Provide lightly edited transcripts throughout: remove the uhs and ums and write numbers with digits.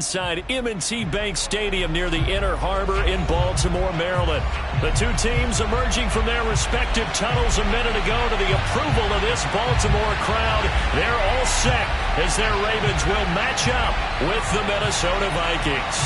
inside M&T Bank Stadium near the Inner Harbor in Baltimore, Maryland. The two teams emerging from their respective tunnels a minute ago to the approval of this Baltimore crowd. They're all set as their Ravens will match up with the Minnesota Vikings.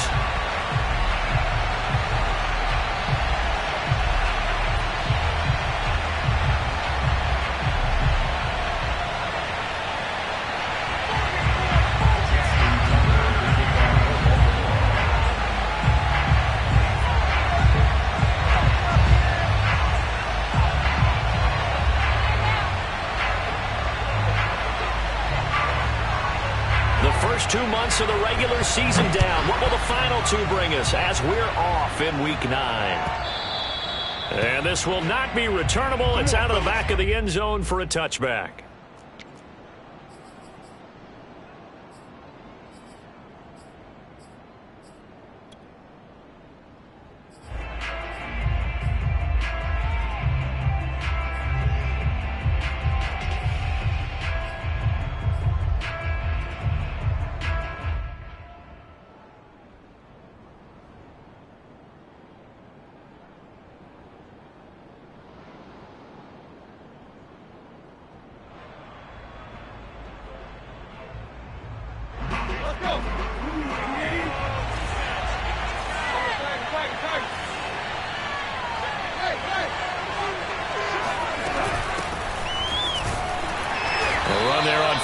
First 2 months of the regular season down. What will the final two bring us as we're off in Week 9? And this will not be returnable. It's out of the back of the end zone for a touchback.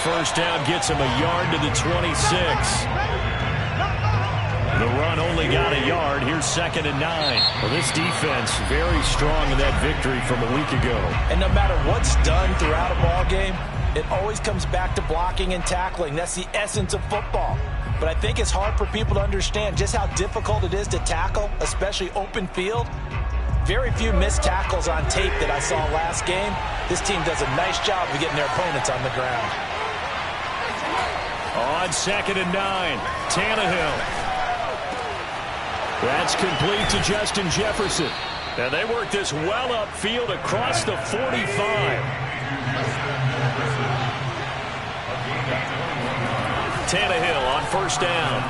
First down gets him a yard to the 26. The run only got a yard. Here's 2nd and 9. Well, this defense very strong in that victory from a week ago. And no matter what's done throughout a ball game, it always comes back to blocking and tackling. That's the essence of football. But I think it's hard for people to understand just how difficult it is to tackle, especially open field. Very few missed tackles on tape that I saw last game. This team does a nice job of getting their opponents on the ground. On 2nd and 9, Tannehill. That's complete to Justin Jefferson. And they work this well upfield across the 45. Tannehill on first down.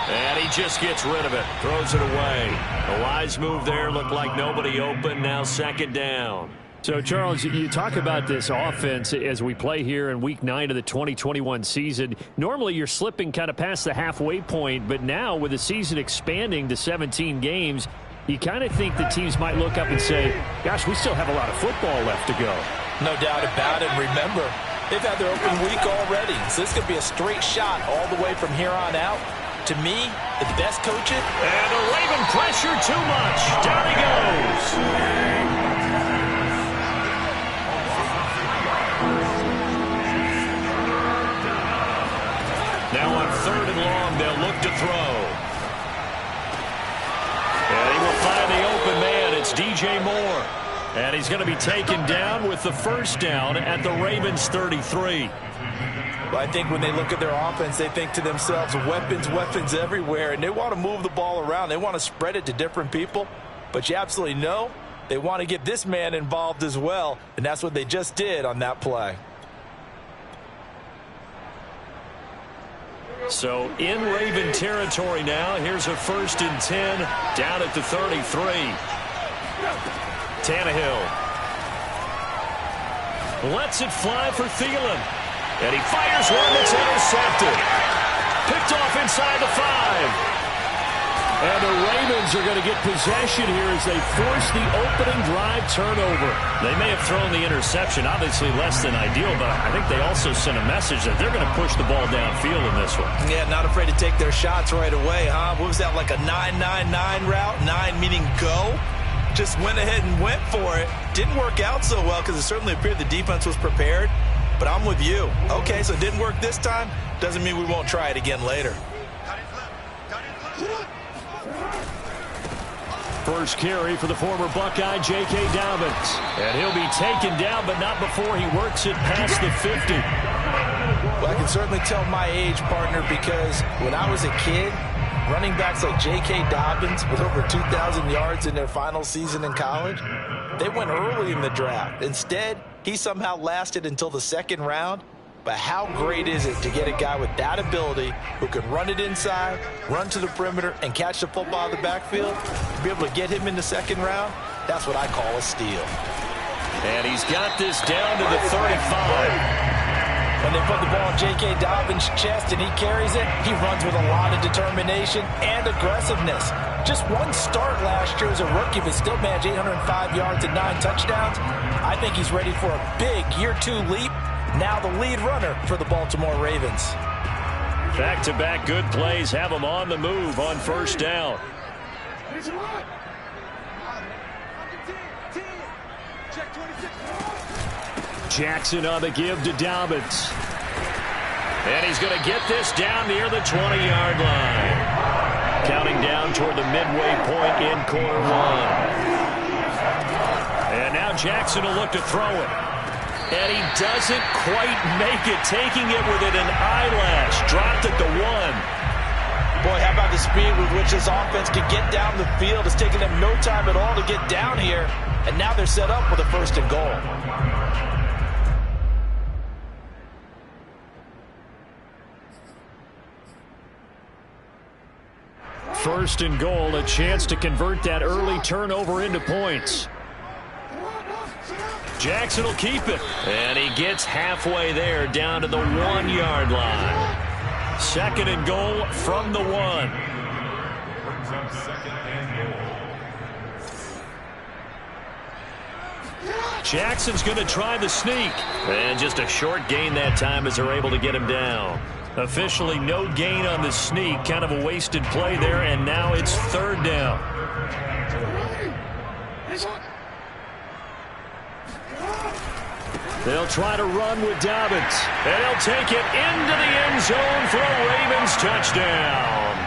And he just gets rid of it. Throws it away. A wise move there. Looked like nobody open. Now 2nd down. So, Charles, you talk about this offense as we play here in Week 9 of the 2021 season. Normally, you're slipping kind of past the halfway point, but now with the season expanding to 17 games, you kind of think the teams might look up and say, gosh, we still have a lot of football left to go. No doubt about it. Remember, they've had their open week already, so this could be a straight shot all the way from here on out. To me, the best coaching. And the Raven pressure too much. Down he goes. Now on 3rd and long, they'll look to throw. And he will find the open man. It's DJ Moore. And he's going to be taken down with the first down at the Ravens 33. Well, I think when they look at their offense, they think to themselves, weapons, weapons everywhere. And they want to move the ball around. They want to spread it to different people. But you absolutely know they want to get this man involved as well. And that's what they just did on that play. So in Raven territory now. Here's a 1st and 10 down at the 33. Tannehill lets it fly for Thielen. And he fires one that's intercepted. Picked off inside the 5. And the Ravens are going to get possession here as they force the opening drive turnover. They may have thrown the interception, obviously less than ideal, but I think they also sent a message that they're going to push the ball downfield in this one. Yeah, not afraid to take their shots right away, huh? What was that, like a 9-9-9 route? 9 meaning go? Just went ahead and went for it. Didn't work out so well because it certainly appeared the defense was prepared. But I'm with you. Okay, so it didn't work this time. Doesn't mean we won't try it again later. First carry for the former Buckeye, J.K. Dobbins. And he'll be taken down, but not before he works it past the 50. Well, I can certainly tell my age, partner, because when I was a kid, running backs like J.K. Dobbins with over 2,000 yards in their final season in college, they went early in the draft. Instead, he somehow lasted until the 2nd round. but how great is it to get a guy with that ability who can run it inside, run to the perimeter, and catch the football out of the backfield? To be able to get him in the second round, that's what I call a steal. And he's got this down to the 35. When they put the ball in J.K. Dobbins' chest and he carries it, he runs with a lot of determination and aggressiveness. Just one start last year as a rookie, but still managed 805 yards and 9 touchdowns. I think he's ready for a big year-2 leap. Now the lead runner for the Baltimore Ravens. Back-to-back good plays have him on the move on first down. Jackson on the give to Dobbins. And he's going to get this down near the 20-yard line. Counting down toward the midway point in quarter one. And now Jackson will look to throw it. And he doesn't quite make it, taking it within an eyelash. Dropped at the 1. Boy, how about the speed with which this offense can get down the field? It's taken them no time at all to get down here. And now they're set up with a 1st and goal. First and goal, a chance to convert that early turnover into points. Jackson will keep it. And he gets halfway there, down to the 1-yard line. 2nd and goal from the 1. Jackson's going to try the sneak. And just a short gain that time as they're able to get him down. Officially no gain on the sneak. Kind of a wasted play there, and now it's 3rd down. They'll try to run with Dobbins. And he'll take it into the end zone for a Ravens touchdown.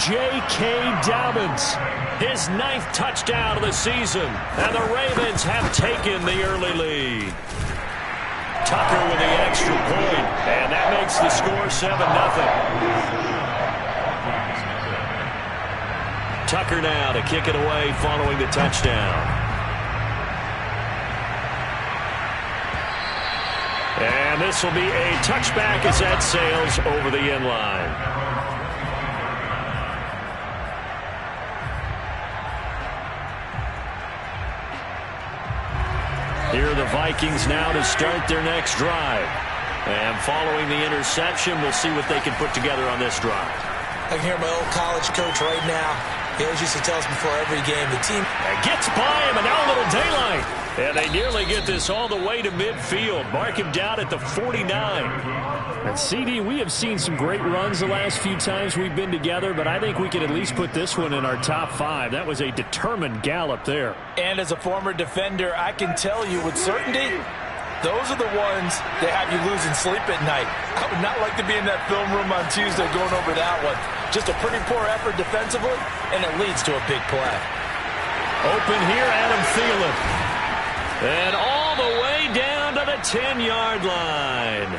J.K. Dobbins, his 9th touchdown of the season. And the Ravens have taken the early lead. Tucker with the extra point, and that makes the score 7-0. Tucker now to kick it away following the touchdown. And this will be a touchback as that sails over the end line. Here are the Vikings now to start their next drive. And following the interception, we'll see what they can put together on this drive. I can hear my old college coach right now. He always used to tell us before every game, the team gets by him, and now a little daylight. And they nearly get this all the way to midfield. Mark him down at the 49. And CD, we have seen some great runs the last few times we've been together, but I think we can at least put this one in our top 5. That was a determined gallop there. And as a former defender, I can tell you with certainty, those are the ones that have you losing sleep at night. I would not like to be in that film room on Tuesday going over that one. Just a pretty poor effort defensively, and it leads to a big play. Open here, Adam Thielen. And all the way down to the 10-yard line.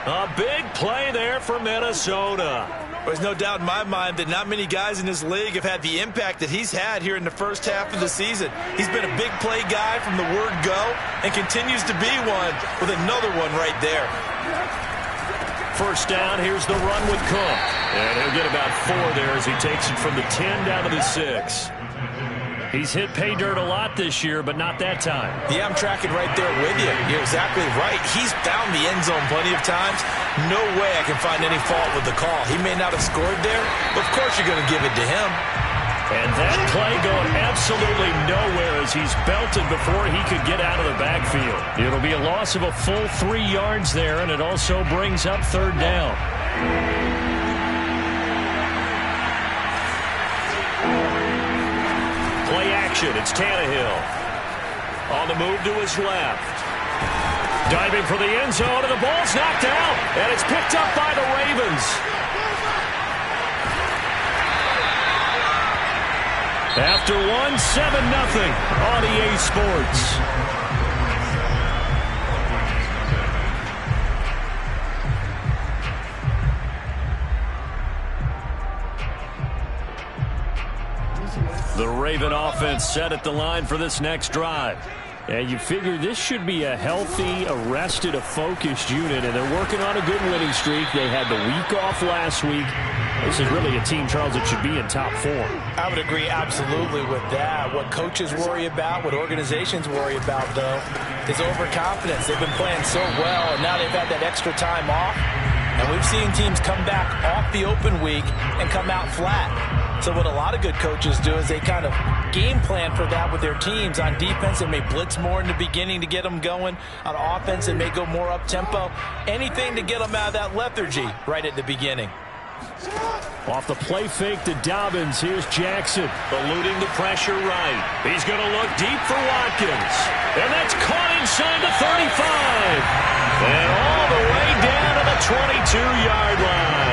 A big play there for Minnesota. There's no doubt in my mind that not many guys in this league have had the impact that he's had here in the first half of the season. He's been a big play guy from the word go and continues to be one with another one right there. First down, here's the run with Cook. And he'll get about 4 there as he takes it from the 10 down to the 6. He's hit pay dirt a lot this year, but not that time. Yeah, I'm tracking right there with you. You're exactly right. He's found the end zone plenty of times. No way I can find any fault with the call. He may not have scored there, but of course you're going to give it to him. And that play going absolutely nowhere as he's belted before he could get out of the backfield. It'll be a loss of a full 3 yards there, and it also brings up 3rd down. Play action. It's Tannehill. On the move to his left. Diving for the end zone, and the ball's knocked out. And it's picked up by the Ravens. After 1, 7-0 on EA Sports. The Raven offense set at the line for this next drive. And you figure this should be a healthy, arrested, a focused unit, and they're working on a good winning streak. They had the week off last week. This is really a team, Charles, that should be in top form. I would agree absolutely with that. What coaches worry about, what organizations worry about, though, is overconfidence. They've been playing so well, and now they've had that extra time off. And we've seen teams come back off the open week and come out flat. So what a lot of good coaches do is they kind of game plan for that with their teams. On defense, they may blitz more in the beginning to get them going. On offense, they may go more up-tempo. Anything to get them out of that lethargy right at the beginning. Off the play fake to Dobbins. Here's Jackson. Eluding the pressure right. He's going to look deep for Watkins. And that's caught inside the 35. And all the way down to the 22-yard line.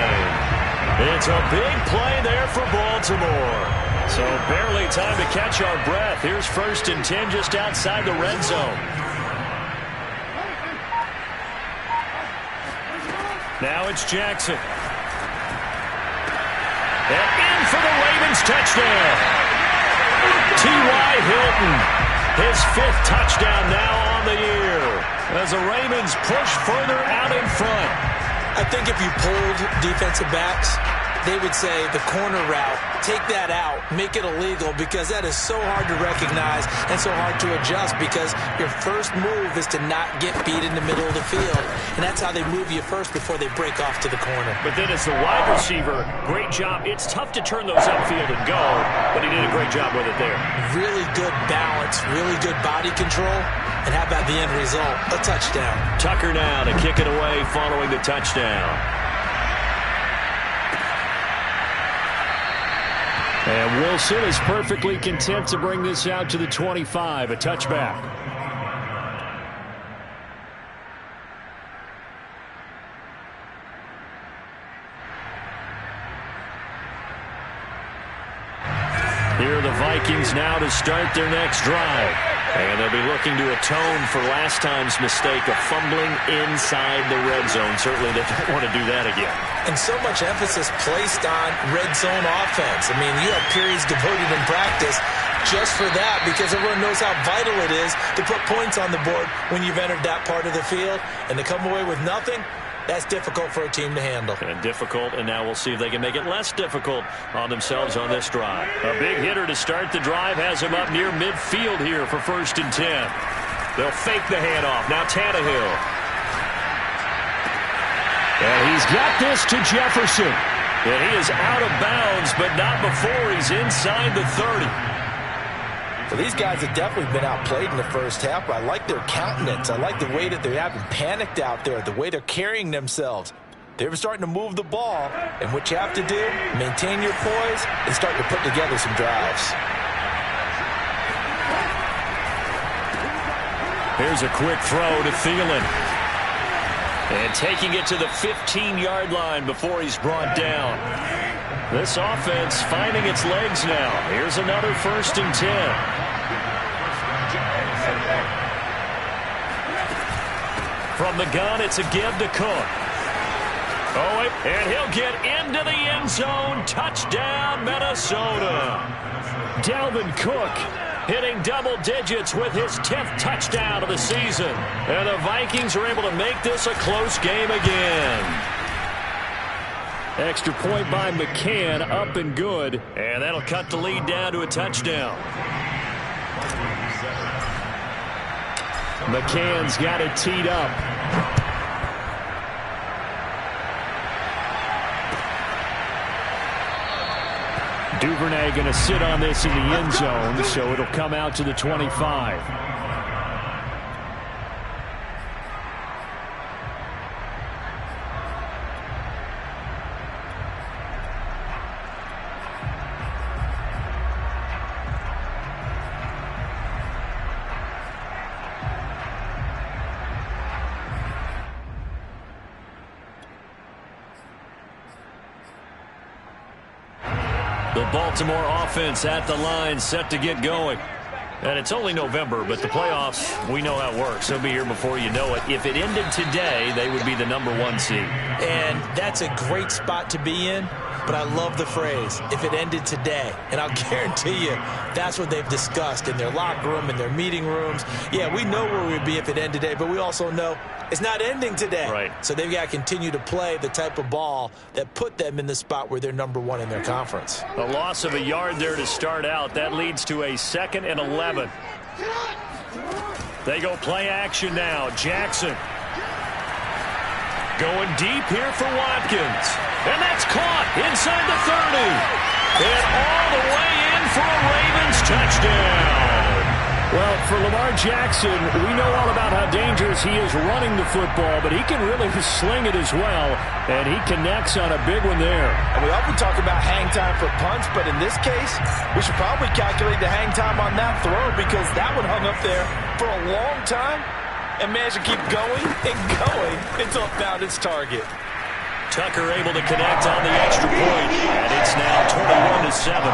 It's a big play there for Baltimore. So barely time to catch our breath. Here's 1st and 10 just outside the red zone. Now it's Jackson. And in for the Ravens touchdown. T.Y. Hilton, his 5th touchdown now on the year, as the Ravens push further out in front. I think if you pulled defensive backs, they would say the corner route, take that out, make it illegal, because that is so hard to recognize and so hard to adjust, because your first move is to not get beat in the middle of the field. And that's how they move you first before they break off to the corner. But then as the wide receiver, great job. It's tough to turn those upfield and go, but he did a great job with it there. Really good balance, really good body control. And how about the end result? A touchdown. Tucker now to kick it away following the touchdown. And Wilson is perfectly content to bring this out to the 25, a touchback. Here are the Vikings now to start their next drive. And they'll be looking to atone for last time's mistake of fumbling inside the red zone. Certainly they don't want to do that again. And so much emphasis placed on red zone offense. I mean, you have periods devoted in practice just for that, because everyone knows how vital it is to put points on the board when you've entered that part of the field. And to come away with nothing, that's difficult for a team to handle. And difficult, and now we'll see if they can make it less difficult on themselves on this drive. A big hitter to start the drive has him up near midfield here for 1st and 10. They'll fake the handoff. Now Tannehill. And he's got this to Jefferson. And he is out of bounds, but not before he's inside the 30. Well, these guys have definitely been outplayed in the first half, but I like their countenance. I like the way that they haven't panicked out there, the way they're carrying themselves. They're starting to move the ball, and what you have to do, maintain your poise and start to put together some drives. Here's a quick throw to Thielen. And taking it to the 15-yard line before he's brought down. This offense finding its legs now. Here's another 1st and 10. From the gun, it's a give to Cook. Oh, and he'll get into the end zone. Touchdown, Minnesota. Dalvin Cook hitting double digits with his 10th touchdown of the season. And the Vikings are able to make this a close game again. Extra point by McCann, up and good. And that'll cut the lead down to a touchdown. McCann's got it teed up. Duvernay going to sit on this in the end zone, so it'll come out to the 25. The Baltimore offense at the line, set to get going. And it's only November, but the playoffs, we know how it works. They'll be here before you know it. If it ended today, they would be the #1 seed. And that's a great spot to be in. but I love the phrase, if it ended today. And I'll guarantee you that's what they've discussed in their locker room, in their meeting rooms. Yeah, we know where we'd be if it ended today, but we also know it's not ending today. Right. So they've got to continue to play the type of ball that put them in the spot where they're #1 in their conference. A loss of a yard there to start out. That leads to a 2nd and 11. They go play action now. Jackson going deep here for Watkins. And that's caught inside the 30. And all the way in for a Ravens touchdown. Well, for Lamar Jackson, we know all about how dangerous he is running the football, but he can really sling it as well, and he connects on a big one there. And we often talk about hang time for punts, but in this case, we should probably calculate the hang time on that throw because that one hung up there for a long time and managed to keep going and going until it found its target. Tucker able to connect on the extra point, and it's now 21-7.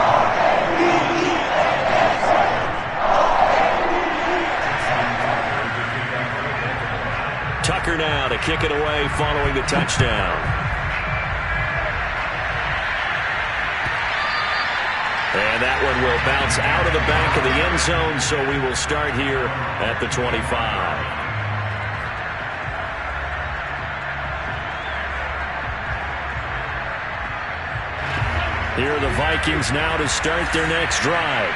Tucker now to kick it away following the touchdown. And that one will bounce out of the back of the end zone, so we will start here at the 25. Here are the Vikings now to start their next drive.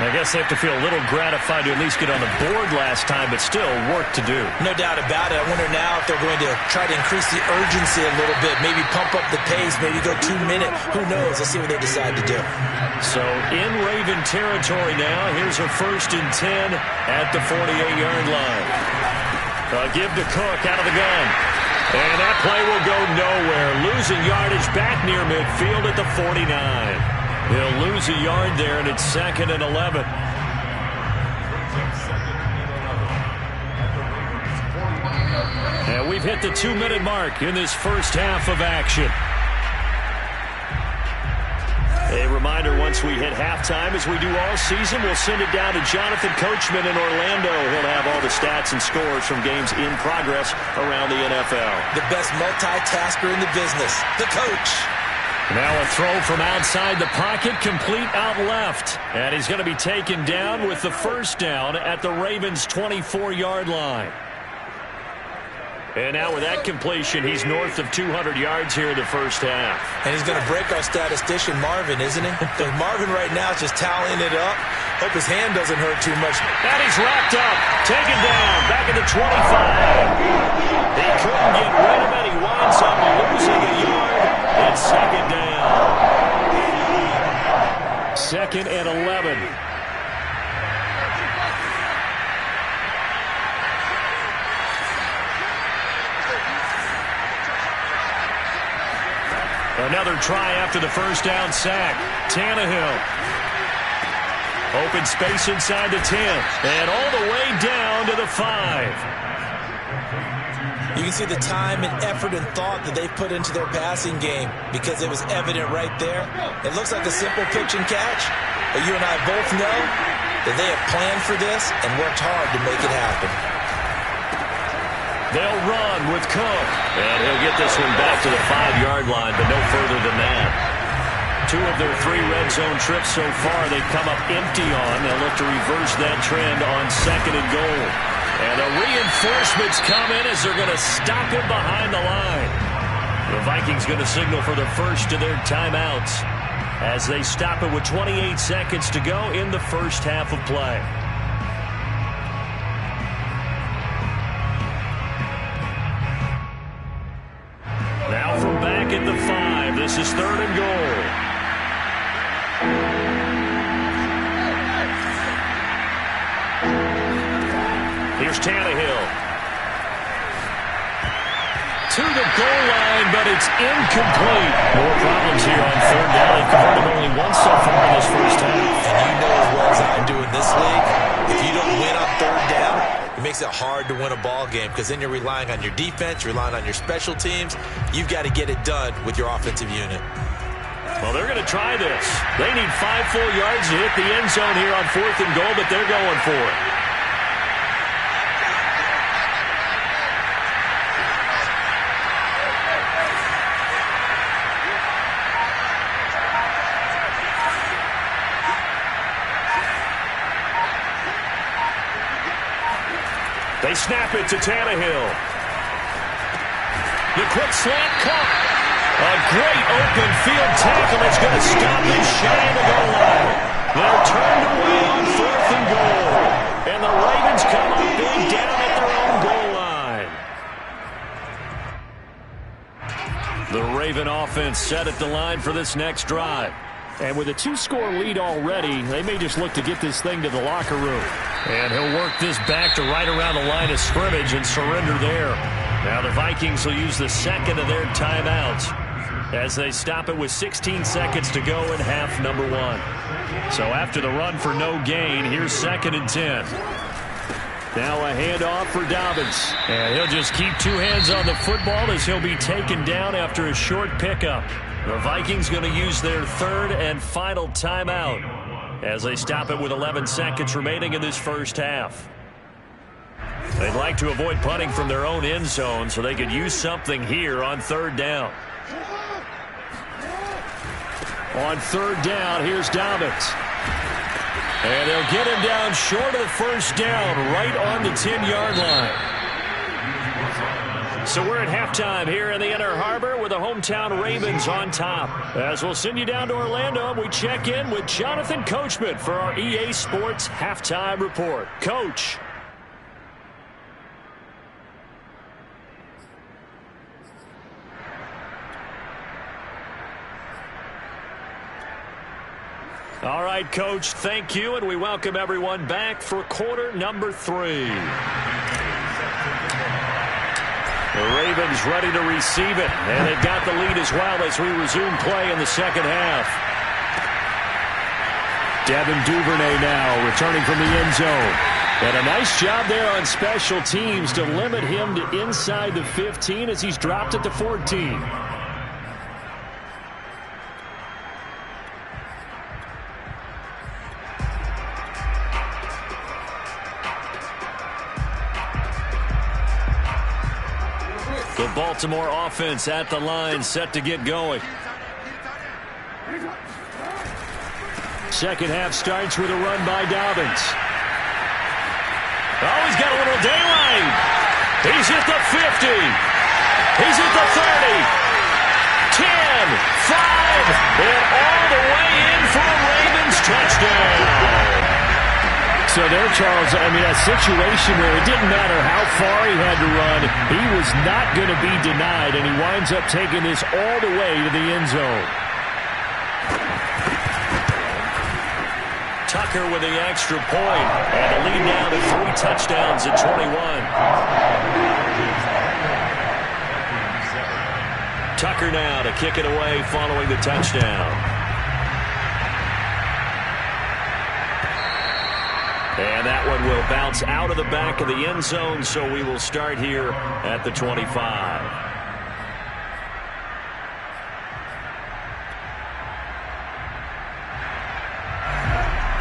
I guess they have to feel a little gratified to at least get on the board last time, but still work to do. No doubt about it. I wonder now if they're going to try to increase the urgency a little bit, maybe pump up the pace, maybe go 2-minute. Who knows? Let's see what they decide to do. So in Raven territory now, here's a 1st and 10 at the 48-yard line. Give to Cook out of the gun. And that play will go nowhere. Losing yardage back near midfield at the 49. He'll lose a yard there, and it's 2nd and 11. And we've hit the 2-minute mark in this first half of action. A reminder, once we hit halftime, as we do all season, we'll send it down to Jonathan Coachman in Orlando. He'll have all the stats and scores from games in progress around the NFL. The best multitasker in the business, the coach. Now a throw from outside the pocket, complete out left. And he's going to be taken down with the first down at the Ravens' 24-yard line. And now with that completion, he's north of 200 yards here in the first half. And he's going to break our statistician, Marvin, isn't he? Because Marvin right now is just tallying it up. Hope his hand doesn't hurt too much. And he's wrapped up, taken down, back at the 25. He couldn't get rid of it. He winds up losing a yard. It's 2nd down. 2nd and 11. Another try after the first down sack. Tannehill. Open space inside the 10. And all the way down to the 5. You can see the time and effort and thought that they've put into their passing game because it was evident right there. It looks like a simple pitch and catch, but you and I both know that they have planned for this and worked hard to make it happen. They'll run with Cook. And he'll get this one back to the 5-yard line, but no further than that. 2 of their 3 red zone trips so far they've come up empty on. They'll look to reverse that trend on 2nd and goal. And the reinforcements come in as they're going to stop him behind the line. The Vikings going to signal for the first of their timeouts as they stop it with 28 seconds to go in the first half of play. Now from back at the 5, this is 3rd and goal. Here's Tannehill. To the goal line, but it's incomplete. More problems here on 3rd down. They've converted only once so far in this first half. And you know as well as I do in this league, if you don't win on 3rd down, it makes it hard to win a ball game because then you're relying on your defense, you're relying on your special teams. You've got to get it done with your offensive unit. Well, they're going to try this. They need 5 full yards to hit the end zone here on 4th and goal, but they're going for it. snap it to Tannehill. The quick slant caught. A great open field tackle that's going to stop him shy of the goal line. They're turned away on 4th and goal. And the Ravens come up big down at their own goal line. The Raven offense set at the line for this next drive. And with a 2-score lead already, they may just look to get this thing to the locker room. And he'll work this back to right around the line of scrimmage and surrender there. Now the Vikings will use the second of their timeouts as they stop it with 16 seconds to go in half number 1. So after the run for no gain, here's 2nd and 10. Now a handoff for Dobbins. And he'll just keep 2 hands on the football as he'll be taken down after a short pickup. The Vikings going to use their 3rd and final timeout as they stop it with 11 seconds remaining in this first half. They'd like to avoid punting from their own end zone so they could use something here on 3rd down. On 3rd down, here's Dobbins. And they'll get him down short of the first down, right on the 10-yard line. So we're at halftime here in the Inner Harbor with the hometown Ravens on top. As we'll send you down to Orlando, we check in with Jonathan Coachman for our EA Sports Halftime Report. Coach. All right, Coach, thank you, and we welcome everyone back for quarter number 3. The Ravens ready to receive it, and they've got the lead as well as we resume play in the second half. Devin Duvernay now returning from the end zone. And a nice job there on special teams to limit him to inside the 15 as he's dropped at the 14. The Baltimore offense at the line, set to get going. Second half starts with a run by Dobbins. Oh, he's got a little daylight. He's at the 50. He's at the 30. 10, 5, and all the way in for a Ravens touchdown. So there, Charles, I mean, a situation where it didn't matter how far he had to run, he was not going to be denied, and he winds up taking this all the way to the end zone. Tucker with the extra point, and the lead now to 3 touchdowns at 21. Tucker now to kick it away following the touchdown. And that one will bounce out of the back of the end zone, so we will start here at the 25.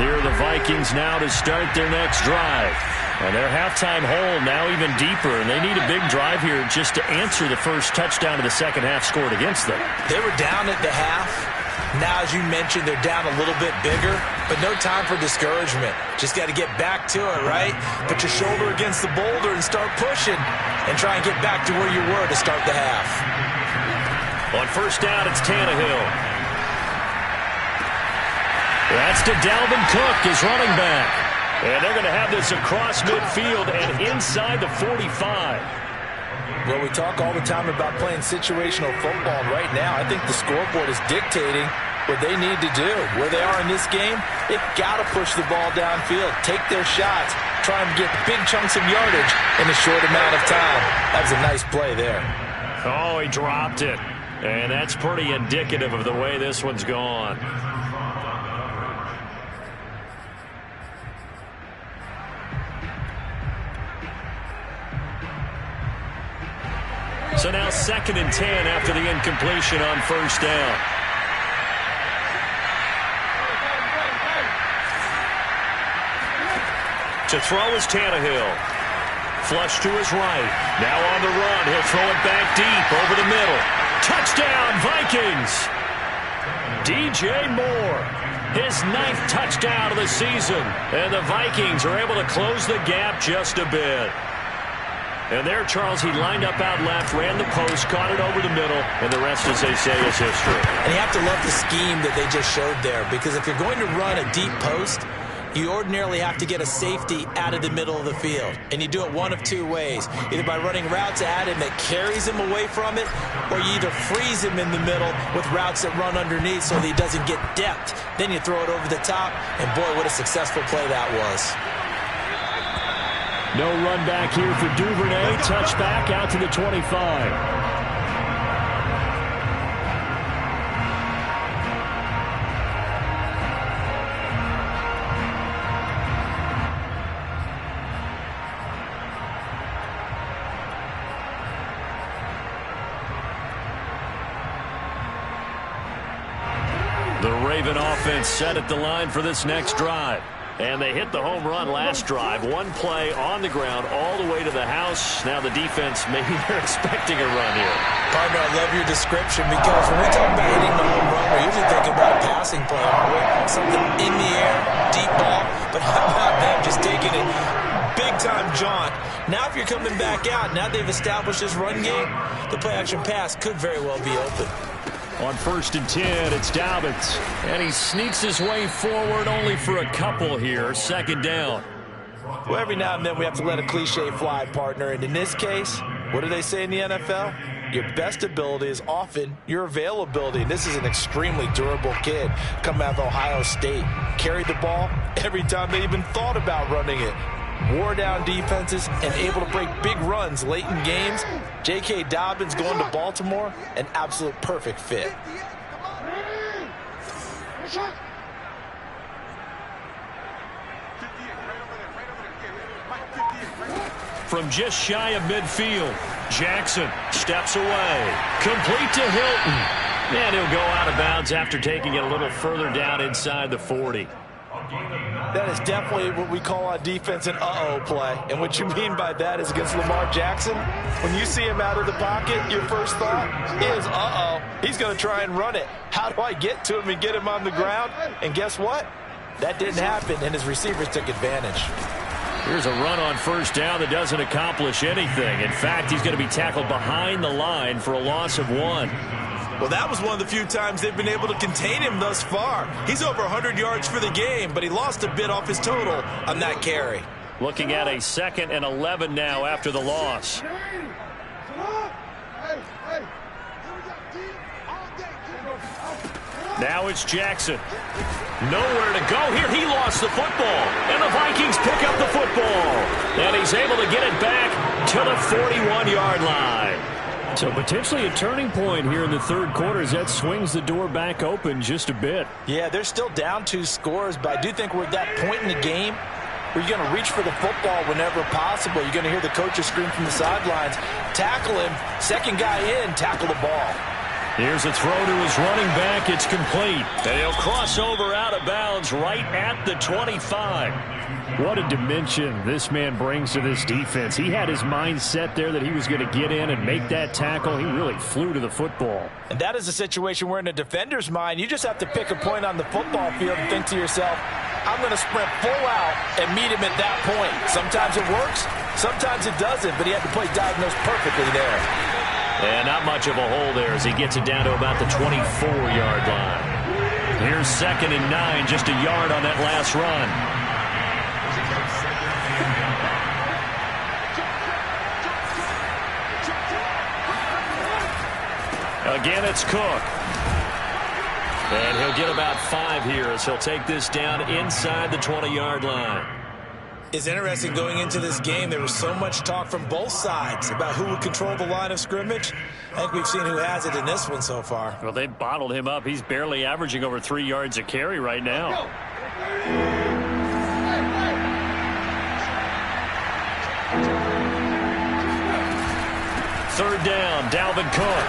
Here are the Vikings now to start their next drive. And their halftime hole now even deeper, and they need a big drive here just to answer the first touchdown of the second half scored against them. They were down at the half. Now, as you mentioned, they're down a little bit bigger, but no time for discouragement. Just got to get back to it, right? Put your shoulder against the boulder and start pushing and try and get back to where you were to start the half. On first down, it's Tannehill. That's to Dalvin Cook, his running back. And they're going to have this across midfield and inside the 45. Well, we talk all the time about playing situational football. Right now, I think the scoreboard is dictating what they need to do. Where they are in this game, they've got to push the ball downfield, take their shots, try and get big chunks of yardage in a short amount of time. That was a nice play there. Oh, he dropped it. And that's pretty indicative of the way this one's gone. So now 2nd and 10 after the incompletion on first down. To throw is Tannehill. Flush to his right. Now on the run. He'll throw it back deep over the middle. Touchdown, Vikings. DJ Moore. His 9th touchdown of the season. And the Vikings are able to close the gap just a bit. And there, Charles, he lined up out left, ran the post, caught it over the middle, and the rest, as they say, is history. And you have to love the scheme that they just showed there, because if you're going to run a deep post, you ordinarily have to get a safety out of the middle of the field. And you do it one of two ways, either by running routes at him that carries him away from it, or you either freeze him in the middle with routes that run underneath so that he doesn't get depth. Then you throw it over the top, and boy, what a successful play that was. No run back here for Duvernay. Touchback out to the 25. The Raven offense set at the line for this next drive. And they hit the home run last drive. One play on the ground all the way to the house. Now the defense, maybe they're expecting a run here. Partner, I love your description, because when we talk about hitting the home run, we're usually thinking about a passing play. Something in the air, deep ball. But how about them just taking it big-time jaunt? Now if you're coming back out, now they've established this run game, the play-action pass could very well be open. On 1st and 10, it's Dobbins. And he sneaks his way forward only for a couple here. 2nd down. Well, every now and then we have to let a cliche fly, partner. And in this case, what do they say in the NFL? Your best ability is often your availability. And this is an extremely durable kid coming out of Ohio State. Carried the ball every time they even thought about running it. Wore down defenses and able to break big runs late in games. J.K. Dobbins going to Baltimore, an absolute perfect fit. From just shy of midfield, Jackson steps away. Complete to Hilton. And he'll go out of bounds after taking it a little further down inside the 40. That is definitely what we call on defense an uh-oh play. And what you mean by that is against Lamar Jackson, when you see him out of the pocket, your first thought is, uh-oh, he's going to try and run it. How do I get to him and get him on the ground? And guess what? That didn't happen, and his receivers took advantage. Here's a run on 1st down that doesn't accomplish anything. In fact, he's going to be tackled behind the line for a loss of 1. Well, that was one of the few times they've been able to contain him thus far. He's over 100 yards for the game, but he lost a bit off his total on that carry. Looking at a 2nd and 11 now after the loss. Now it's Jackson. Nowhere to go here. He lost the football. And the Vikings pick up the football. And he's able to get it back to the 41-yard line. So potentially a turning point here in the 3rd quarter as that swings the door back open just a bit. Yeah, they're still down 2 scores, but I do think we're at that point in the game where you're going to reach for the football whenever possible. You're going to hear the coaches scream from the sidelines, tackle him, 2nd guy in, tackle the ball. Here's a throw to his running back. It's complete. And he'll cross over out of bounds right at the 25. What a dimension this man brings to this defense. He had his mind set there that he was going to get in and make that tackle. He really flew to the football. And that is a situation where in a defender's mind, you just have to pick a point on the football field and think to yourself, I'm going to sprint full out and meet him at that point. Sometimes it works, sometimes it doesn't, but he had to play diagnose perfectly there. And not much of a hole there as he gets it down to about the 24-yard line. Here's 2nd and 9, just a yard on that last run. Again, it's Cook. And he'll get about 5 here as he'll take this down inside the 20-yard line. It's interesting going into this game. There was so much talk from both sides about who would control the line of scrimmage. I think we've seen who has it in this one so far. Well, they bottled him up. He's barely averaging over 3 yards a carry right now. 3rd down, Dalvin Cook.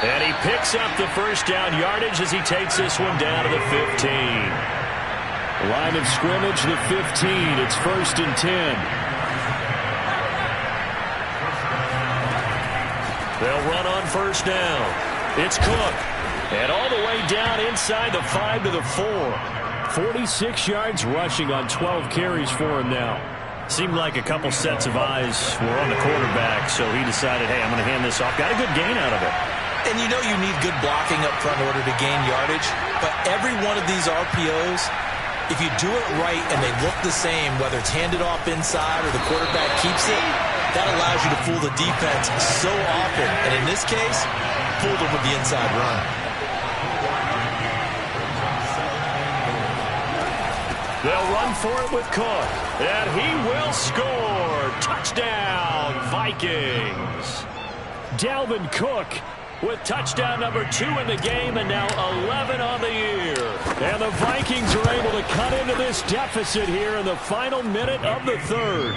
And he picks up the 1st down yardage as he takes this one down to the 15. Line of scrimmage, the 15. It's 1st and 10. They'll run on 1st down. It's Cook. And all the way down inside the 5 to the 4. 46 yards rushing on 12 carries for him now. Seemed like a couple sets of eyes were on the quarterback, so he decided, hey, I'm going to hand this off. Got a good gain out of it. And you know you need good blocking up front in order to gain yardage, but every one of these RPOs, if you do it right and they look the same, whether it's handed off inside or the quarterback keeps it, that allows you to fool the defense so often. And in this case, fooled them with the inside run. They'll run for it with Cook, and he will score. Touchdown, Vikings. Dalvin Cook with touchdown number 2 in the game, and now 11 on the year. And the Vikings are able to cut into this deficit here in the final minute of the third.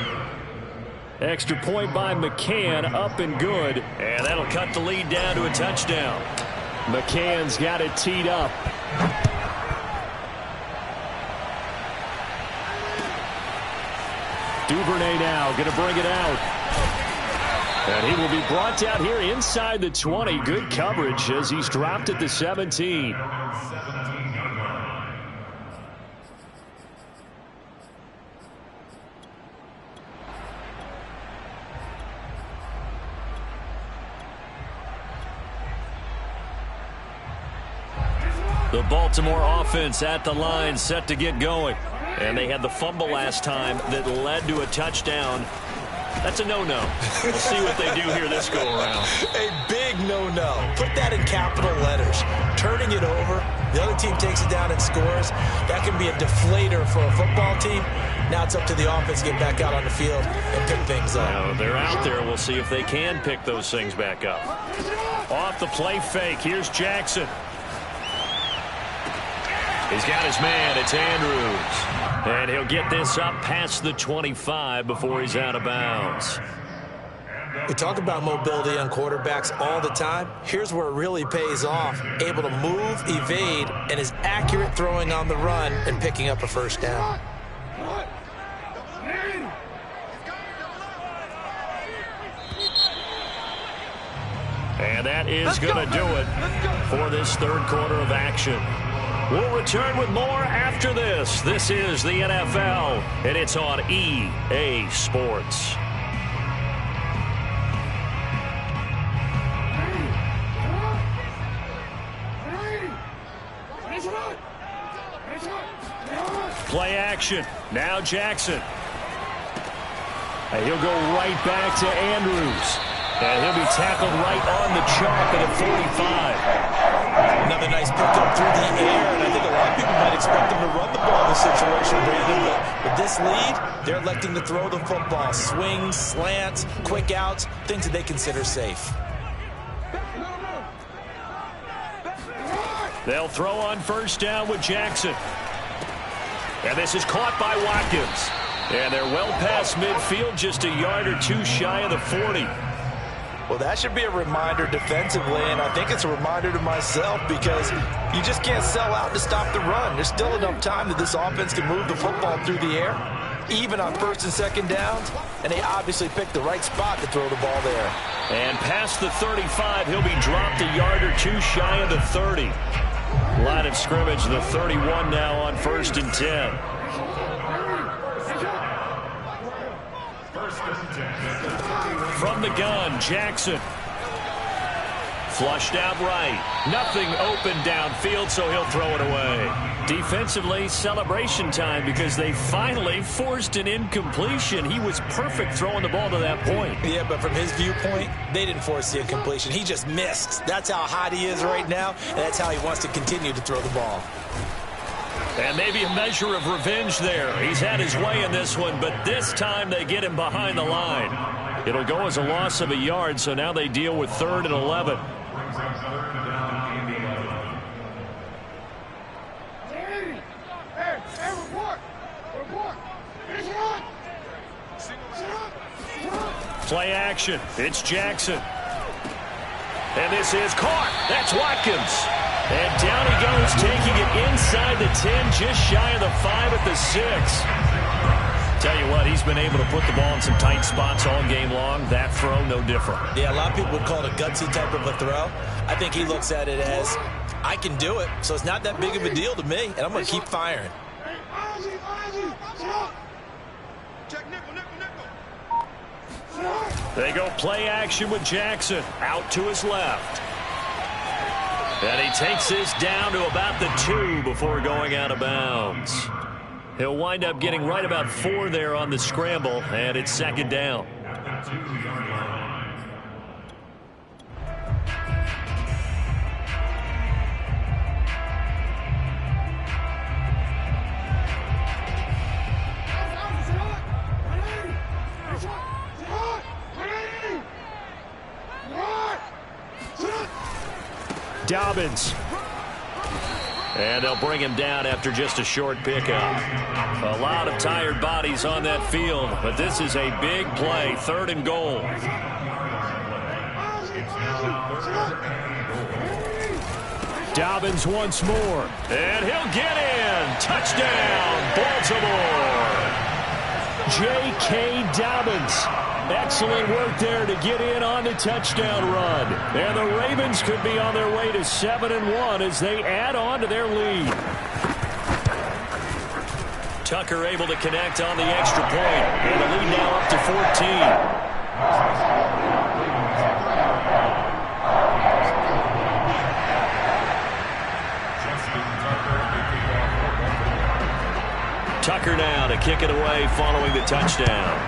Extra point by McCann, up and good, and that'll cut the lead down to a touchdown. McCann's got it teed up. Duvernay now going to bring it out. And he will be brought down here inside the 20. Good coverage as he's dropped at the 17. The Baltimore offense at the line, set to get going. And they had the fumble last time that led to a touchdown. That's a no-no. We'll see what they do here this go-around. A big no-no. Put that in capital letters. Turning it over, the other team takes it down and scores. That can be a deflator for a football team. Now it's up to the offense to get back out on the field and pick things up. Now, they're out there. We'll see if they can pick those things back up. Off the play fake, here's Jackson. He's got his man. It's Andrews. And he'll get this up past the 25 before he's out of bounds. We talk about mobility on quarterbacks all the time. Here's where it really pays off. Able to move, evade, and is accurate throwing on the run and picking up a first down. And that is going to do it for this third quarter of action. We'll return with more after this. This is the NFL, and it's on EA Sports. Play action. Now Jackson. And he'll go right back to Andrews. And he'll be tackled right on the chalk at a 45. Another nice pickup through the air, and I think a lot of people might expect them to run the ball in this situation, Brandon, but with this lead, they're electing to throw the football. Swings, slants, quick outs, things that they consider safe. They'll throw on first down with Jackson. And this is caught by Watkins. And they're well past midfield, just a yard or two shy of the 40. Well, that should be a reminder defensively, and I think it's a reminder to myself because you just can't sell out to stop the run. There's still enough time that this offense can move the football through the air, even on first and second downs, and they obviously picked the right spot to throw the ball there. And past the 35, he'll be dropped a yard or two shy of the 30. Line of scrimmage, the 31 now on first and 10. From the gun, Jackson. Flushed out right. Nothing open downfield, so he'll throw it away. Defensively, celebration time because they finally forced an incompletion. He was perfect throwing the ball to that point. Yeah, but from his viewpoint, they didn't force the incompletion. He just missed. That's how hot he is right now, and that's how he wants to continue to throw the ball. And maybe a measure of revenge there. He's had his way in this one, but this time they get him behind the line. It'll go as a loss of a yard, so now they deal with 3rd and 11. Play action. It's Jackson. And this is caught. That's Watkins. And down he goes, taking it inside the 10, just shy of the 5 at the 6. Tell you what, he's been able to put the ball in some tight spots all game long. That throw, no different. Yeah, a lot of people would call it a gutsy type of a throw. I think he looks at it as, I can do it, so it's not that big of a deal to me, and I'm going to keep firing. Check nickel. They go play action with Jackson out to his left. And he takes this down to about the 2 before going out of bounds. He'll wind up getting right about 4 there on the scramble, and it's second down. Dobbins. And they'll bring him down after just a short pickup. A lot of tired bodies on that field, but this is a big play, 3rd and goal. Dobbins once more, and he'll get in. Touchdown, Baltimore. J.K. Dobbins. Excellent work there to get in on the touchdown run. And the Ravens could be on their way to 7-1 as they add on to their lead. Tucker able to connect on the extra point. And the lead now up to 14. Tucker now to kick it away following the touchdown.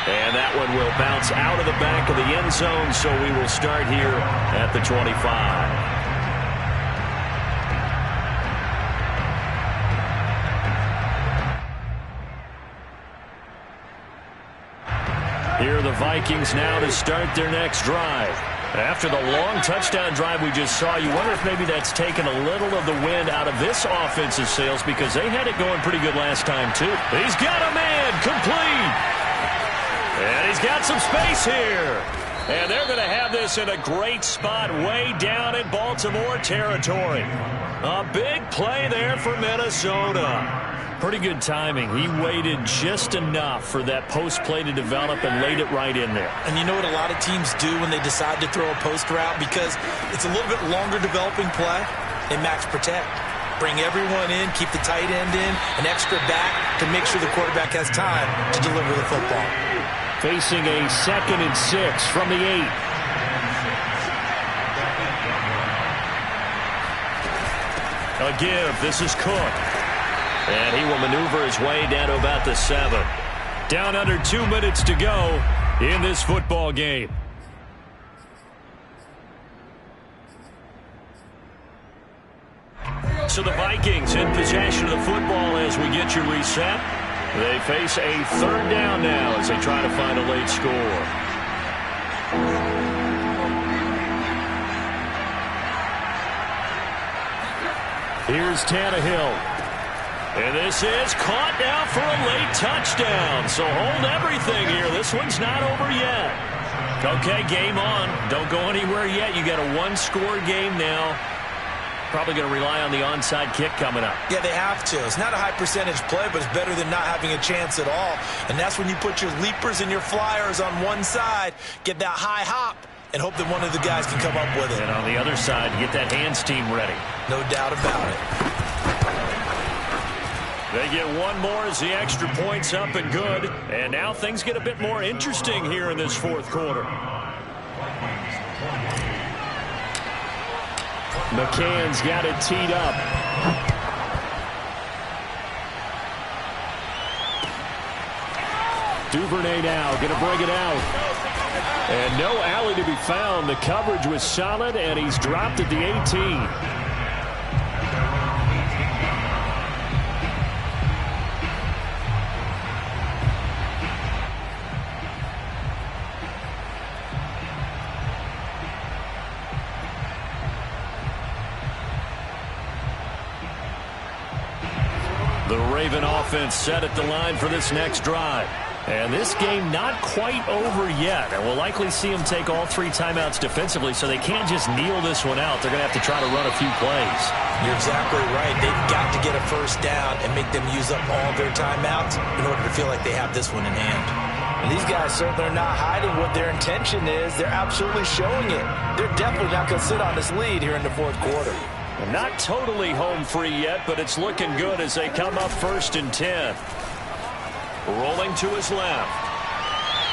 And that one will bounce out of the back of the end zone, so we will start here at the 25. Here are the Vikings now to start their next drive. After the long touchdown drive we just saw, you wonder if maybe that's taken a little of the wind out of this offensive sails because they had it going pretty good last time, too. He's got a man complete. And he's got some space here. And they're going to have this in a great spot way down in Baltimore territory. A big play there for Minnesota. Pretty good timing. He waited just enough for that post play to develop and laid it right in there. And you know what a lot of teams do when they decide to throw a post route? Because it's a little bit longer developing play. They max protect. Bring everyone in, keep the tight end in, an extra back to make sure the quarterback has time to deliver the football. Facing a 2nd and 6 from the 8. A give. This is Cook. And he will maneuver his way down to about the 7. Down under 2 minutes to go in this football game. So the Vikings in possession of the football as we get you reset. They face a 3rd down now as they try to find a late score. Here's Tannehill. And this is caught now for a late touchdown. So hold everything here. This one's not over yet. Okay, game on. Don't go anywhere yet. You got a 1-score game now. Probably going to rely on the onside kick coming up. Yeah, they have to. It's not a high percentage play, but it's better than not having a chance at all. And that's when you put your leapers and your flyers on one side, get that high hop, and hope that one of the guys can come up with it. And on the other side, get that hands team ready. No doubt about it. They get one more as the extra point's up and good. And now things get a bit more interesting here in this 4th quarter. McCann's got it teed up. Duvernay now going to bring it out. And no alley to be found. The coverage was solid, and he's dropped at the 18. The Raven offense set at the line for this next drive. And this game not quite over yet. And we'll likely see them take all 3 timeouts defensively, so they can't just kneel this one out. They're going to have to try to run a few plays. You're exactly right. They've got to get a first down and make them use up all their timeouts in order to feel like they have this one in hand. And these guys certainly are not hiding what their intention is. They're absolutely showing it. They're definitely not going to sit on this lead here in the 4th quarter. Not totally home free yet, but it's looking good as they come up 1st and 10. Rolling to his left.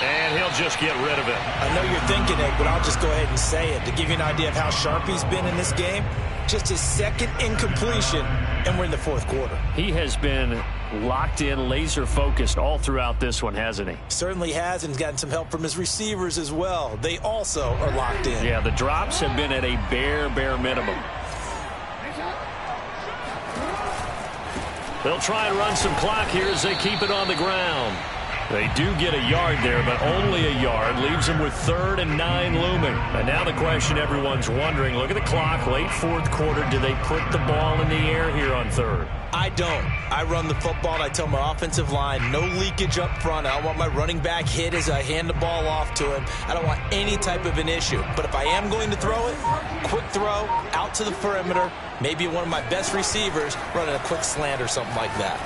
And he'll just get rid of it. I know you're thinking it, but I'll just go ahead and say it. To give you an idea of how sharp he's been in this game, just his second incompletion, and we're in the fourth quarter. He has been locked in, laser-focused all throughout this one, hasn't he? Certainly has, and he's gotten some help from his receivers as well. They also are locked in. Yeah, the drops have been at a bare minimum. They'll try and run some clock here as they keep it on the ground. They do get a yard there, but only a yard. Leaves them with 3rd and 9 looming. And now the question everyone's wondering, look at the clock, late fourth quarter. Do they put the ball in the air here on 3rd? I don't. I run the football, and I tell my offensive line, no leakage up front. I don't want my running back hit as I hand the ball off to him. I don't want any type of an issue. But if I am going to throw it, quick throw, out to the perimeter, maybe one of my best receivers running a quick slant or something like that.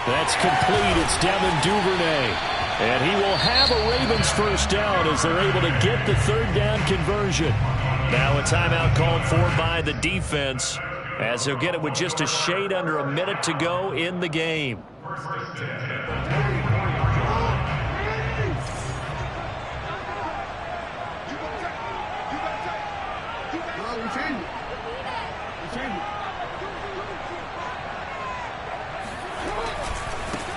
That's complete. It's Devin Duvernay. And he will have a Ravens first down as they're able to get the 3rd down conversion. Now a timeout called for by the defense as they'll get it with just a shade under a minute to go in the game.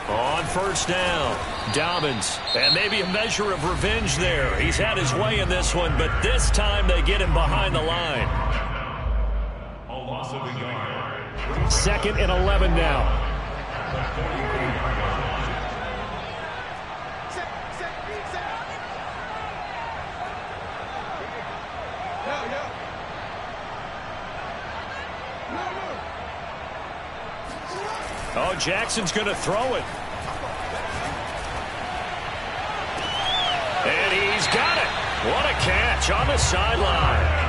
On first down, Dobbins, and maybe a measure of revenge there. He's had his way in this one, but this time they get him behind the line. 2nd and 11 now. Oh, Jackson's going to throw it. And he's got it. What a catch on the sideline.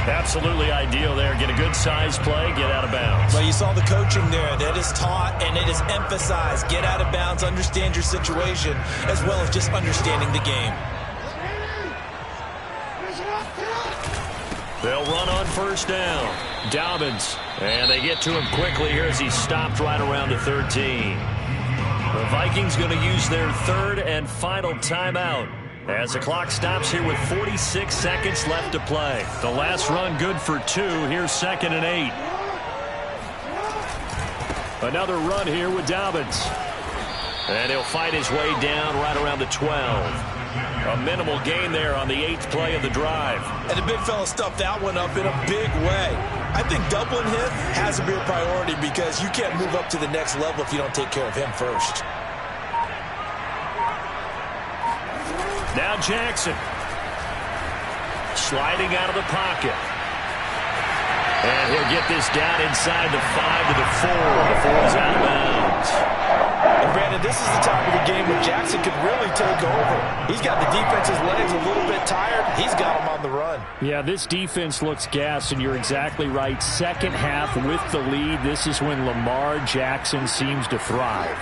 Absolutely ideal there. Get a good size play, get out of bounds. Well, you saw the coaching there. That is taught and it is emphasized. Get out of bounds, understand your situation, as well as just understanding the game. They'll run on first down. Dobbins. And they get to him quickly here as he's stopped right around the 13. The Vikings going to use their 3rd and final timeout as the clock stops here with 46 seconds left to play. The last run good for 2. Here's 2nd and 8. Another run here with Dobbins. And he'll fight his way down right around the 12. A minimal gain there on the 8th play of the drive. And the big fella stuffed that one up in a big way. I think doubling him has to be a priority because you can't move up to the next level if you don't take care of him first. Now Jackson. Sliding out of the pocket. And he'll get this down inside the 5 to the 4 before he's out of bounds. And Brandon, this is the time of the game when Jackson could really take over. He's got the defense's legs a little bit tired. He's got him on the run. Yeah, this defense looks gassed, and you're exactly right. Second half with the lead. This is when Lamar Jackson seems to thrive.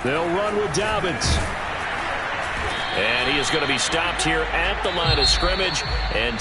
They'll run with Dobbins. And he is going to be stopped here at the line of scrimmage. And